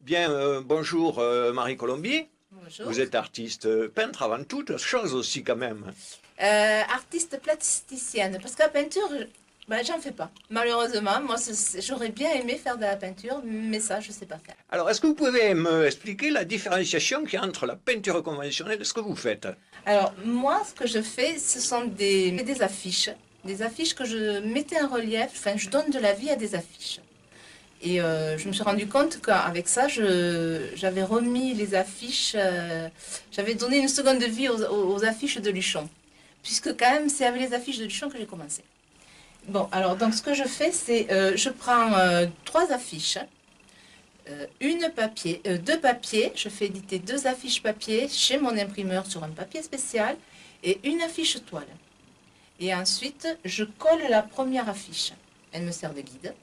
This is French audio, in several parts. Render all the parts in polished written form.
Bien, bonjour Marie Colombier. Bonjour. Vous êtes artiste peintre avant toute chose aussi quand même. Artiste plasticienne, parce que la peinture, j'en fais pas. Malheureusement, moi, j'aurais bien aimé faire de la peinture, mais ça, je sais pas faire. Alors, est-ce que vous pouvez me expliquer la différenciation qu'il y a entre la peinture conventionnelle et ce que vous faites? Alors, moi, ce que je fais, ce sont des affiches. Des affiches que je mettais en relief, enfin, je donne de la vie à des affiches. Et je me suis rendu compte qu'avec ça, j'avais remis les affiches, j'avais donné une seconde vie aux affiches de Luchon. Puisque quand même, c'est avec les affiches de Luchon que j'ai commencé. Bon, alors, donc ce que je fais, c'est je prends trois affiches, deux papiers. Je fais éditer deux affiches papier chez mon imprimeur sur un papier spécial et une affiche toile. Et ensuite, je colle la première affiche. Elle me sert de guide.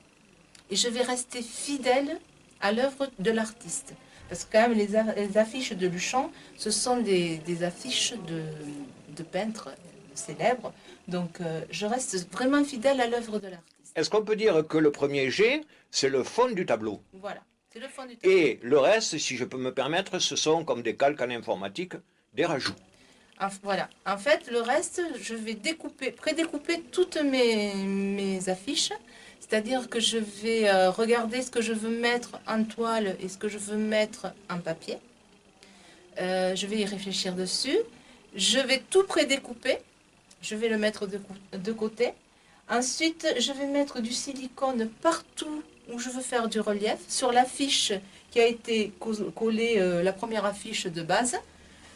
Et je vais rester fidèle à l'œuvre de l'artiste. Parce que quand même, les affiches de Luchon, ce sont des affiches de peintres célèbres. Donc, je reste vraiment fidèle à l'œuvre de l'artiste. Est-ce qu'on peut dire que le premier jet, c'est le fond du tableau? Voilà, c'est le fond du tableau. Et le reste, si je peux me permettre, ce sont comme des calques en informatique, des rajouts. Voilà. En fait, le reste, je vais prédécouper toutes mes affiches. C'est-à-dire que je vais regarder ce que je veux mettre en toile et ce que je veux mettre en papier. Je vais y réfléchir dessus. Je vais tout prédécouper. Je vais le mettre de côté. Ensuite, je vais mettre du silicone partout où je veux faire du relief. Sur l'affiche qui a été collée, la première affiche de base,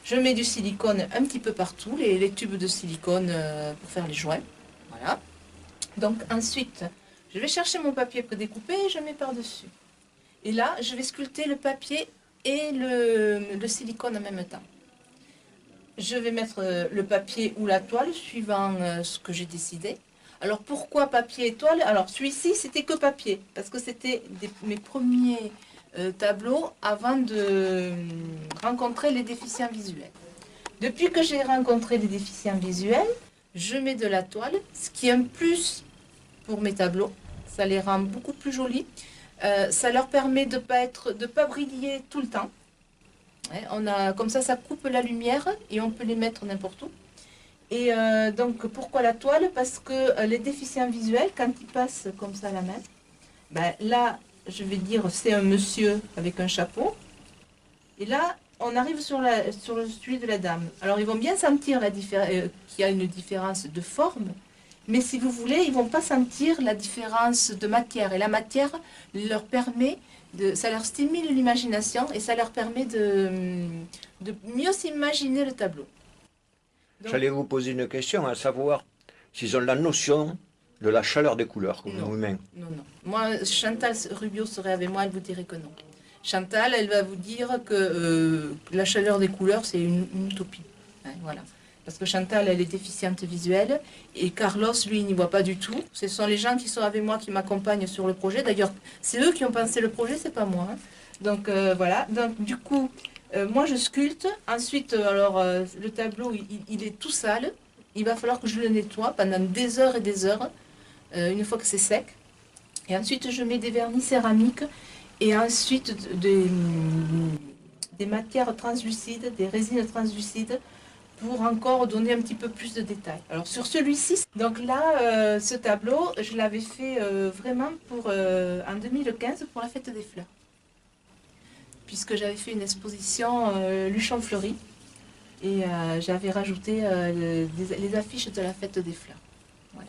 je mets du silicone un petit peu partout, les tubes de silicone pour faire les joints. Voilà. Donc ensuite, je vais chercher mon papier prédécoupé et je mets par-dessus. Et là, je vais sculpter le papier et le silicone en même temps. Je vais mettre le papier ou la toile suivant ce que j'ai décidé. Alors pourquoi papier et toile? Alors celui-ci, c'était que papier, parce que c'était mes premiers tableaux avant de rencontrer les déficients visuels. Depuis que j'ai rencontré les déficients visuels, je mets de la toile, ce qui est un plus pour mes tableaux. Ça les rend beaucoup plus jolis. Ça leur permet de pas briller tout le temps. Ouais, comme ça coupe la lumière et on peut les mettre n'importe où. Et donc, pourquoi la toile? Parce que les déficients visuels, quand ils passent comme ça la main, là, je vais dire, c'est un monsieur avec un chapeau. Et là, on arrive sur celui de la dame. Alors, ils vont bien sentir qu'il y a une différence de forme, mais si vous voulez, ils vont pas sentir la différence de matière. Et la matière leur permet ça leur stimule l'imagination et ça leur permet de mieux s'imaginer le tableau. Donc, J'allais vous poser une question, à savoir s'ils ont la notion de la chaleur des couleurs, comme non, nous humains. non. Moi, Chantal Rubio serait avec moi, elle vous dirait que non. Chantal, elle va vous dire que la chaleur des couleurs, c'est une utopie. Hein, voilà. Parce que Chantal, elle est déficiente visuelle et Carlos, lui, il n'y voit pas du tout. Ce sont les gens qui sont avec moi qui m'accompagnent sur le projet. D'ailleurs, c'est eux qui ont pensé le projet, c'est pas moi. Hein. Donc voilà. Donc du coup, moi je sculpte. Ensuite, le tableau, il est tout sale. Il va falloir que je le nettoie pendant des heures et des heures, une fois que c'est sec. Et ensuite, je mets des vernis céramiques et ensuite des matières translucides, des résines translucides pour encore donner un petit peu plus de détails. Alors sur celui-ci, donc là, ce tableau, je l'avais fait vraiment en 2015 pour la fête des fleurs. Puisque j'avais fait une exposition Luchon Fleury et j'avais rajouté les affiches de la fête des fleurs. Voilà.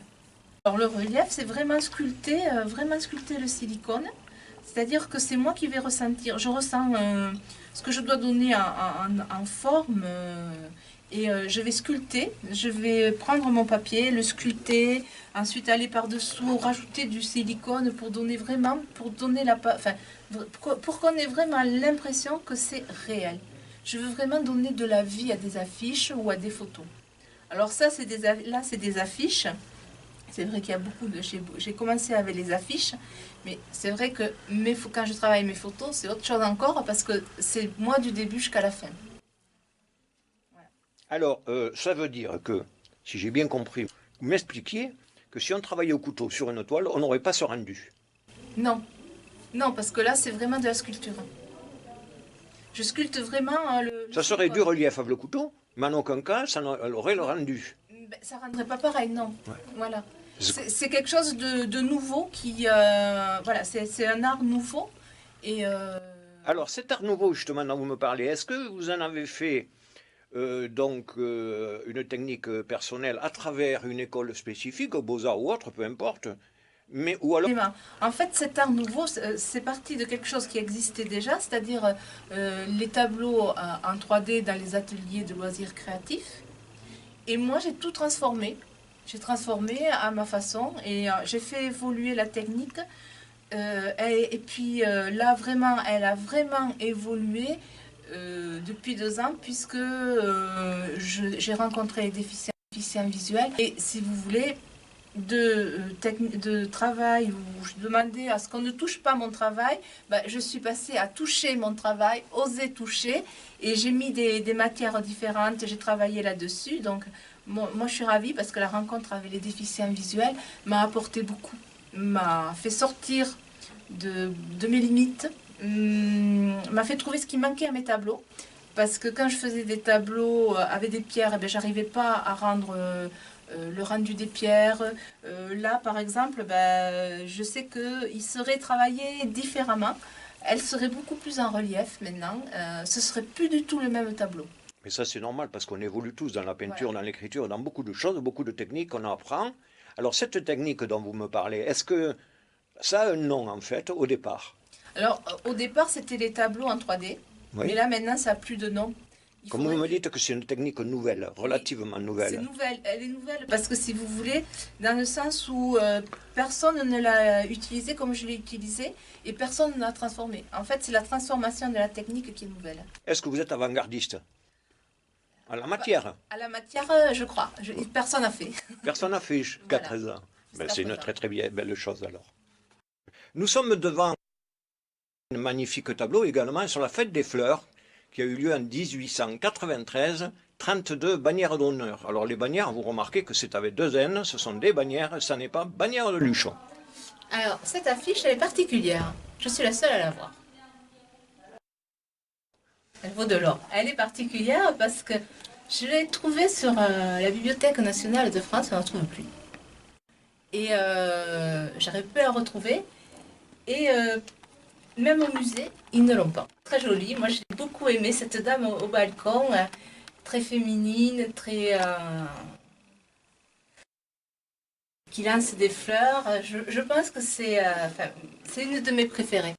Alors le relief, c'est vraiment sculpter le silicone. C'est-à-dire que c'est moi qui vais ressentir. Je ressens ce que je dois donner en forme et je vais sculpter. Je vais prendre mon papier, le sculpter, ensuite aller par-dessous, rajouter du silicone pour donner pour qu'on ait vraiment l'impression que c'est réel. Je veux vraiment donner de la vie à des affiches ou à des photos. Alors ça, c'est des affiches. C'est vrai qu'il y a beaucoup de... J'ai commencé avec les affiches, mais c'est vrai que quand je travaille mes photos, c'est autre chose encore parce que c'est moi du début jusqu'à la fin. Voilà. Alors, ça veut dire que, si j'ai bien compris, vous m'expliquiez que si on travaillait au couteau sur une toile, on n'aurait pas ce rendu. Non, non, parce que là, c'est vraiment de la sculpture. Je sculpte vraiment le Ça serait silicone. du relief avec le couteau, mais en aucun cas, ça aurait le rendu. Ben, ça rendrait pas pareil, non. Ouais. Voilà. C'est- C'est quelque chose de nouveau qui, voilà, c'est un art nouveau. Et Alors, cet art nouveau, justement, dont vous me parlez, est-ce que vous en avez fait une technique personnelle à travers une école spécifique, aux Beaux-Arts ou autre, peu importe, mais ou alors en fait, cet art nouveau, c'est parti de quelque chose qui existait déjà, c'est-à-dire les tableaux en 3D dans les ateliers de loisirs créatifs. Et moi, j'ai tout transformé. J'ai transformé à ma façon et j'ai fait évoluer la technique. Et puis là, vraiment, elle a vraiment évolué depuis 2 ans puisque j'ai rencontré les déficients visuels. Et si vous voulez, de travail où je demandais à ce qu'on ne touche pas mon travail, ben, je suis passée à toucher mon travail, oser toucher, et j'ai mis des matières différentes, j'ai travaillé là-dessus. Donc moi je suis ravie parce que la rencontre avec les déficients visuels m'a apporté beaucoup, m'a fait sortir de mes limites, m'a fait trouver ce qui manquait à mes tableaux. Parce que quand je faisais des tableaux avec des pierres, eh ben, j'arrivais pas à rendre le rendu des pierres. Là, par exemple, ben, je sais qu'il serait travaillé différemment. Elle serait beaucoup plus en relief maintenant. Ce serait plus du tout le même tableau. mais ça c'est normal parce qu'on évolue tous dans la peinture, Voilà. dans l'écriture, dans beaucoup de choses, beaucoup de techniques qu'on apprend. Alors cette technique dont vous me parlez, est-ce que ça a un nom en fait au départ? Alors, au départ, c'était les tableaux en 3D. Mais Oui. là, maintenant, ça n'a plus de nom. Il Comme vous faudrait me que- dites que c'est une technique nouvelle, relativement C'est nouvelle. nouvelle, elle est nouvelle parce que si vous voulez, dans le sens où personne ne l'a utilisée comme je l'ai utilisée et personne ne l'a transformée. En fait, c'est la transformation de la technique qui est nouvelle. Est-ce que vous êtes avant-gardiste en la matière? À la matière, je crois, personne n'a fait. Personne n'a fait jusqu'à Voilà. 13 ans. Ben, Jusqu'à c'est une présent. très très belle chose alors. Nous sommes devant un magnifique tableau également sur la fête des fleurs qui a eu lieu en 1893, 32 bannières d'honneur. Alors les bannières, vous remarquez que c'est avec 2 N, ce sont des bannières, ça n'est pas bannière de Luchon. Alors, cette affiche, elle est particulière. Je suis la seule à la voir. Elle vaut de l'or. Elle est particulière parce que je l'ai trouvée sur la Bibliothèque nationale de France, on n'en trouve plus. Et j'arrive plus à la retrouver. Et même au musée, ils ne l'ont pas. Très jolie. Moi, j'ai beaucoup aimé cette dame au balcon, très féminine, très qui lance des fleurs. Je pense que c'est une de mes préférées.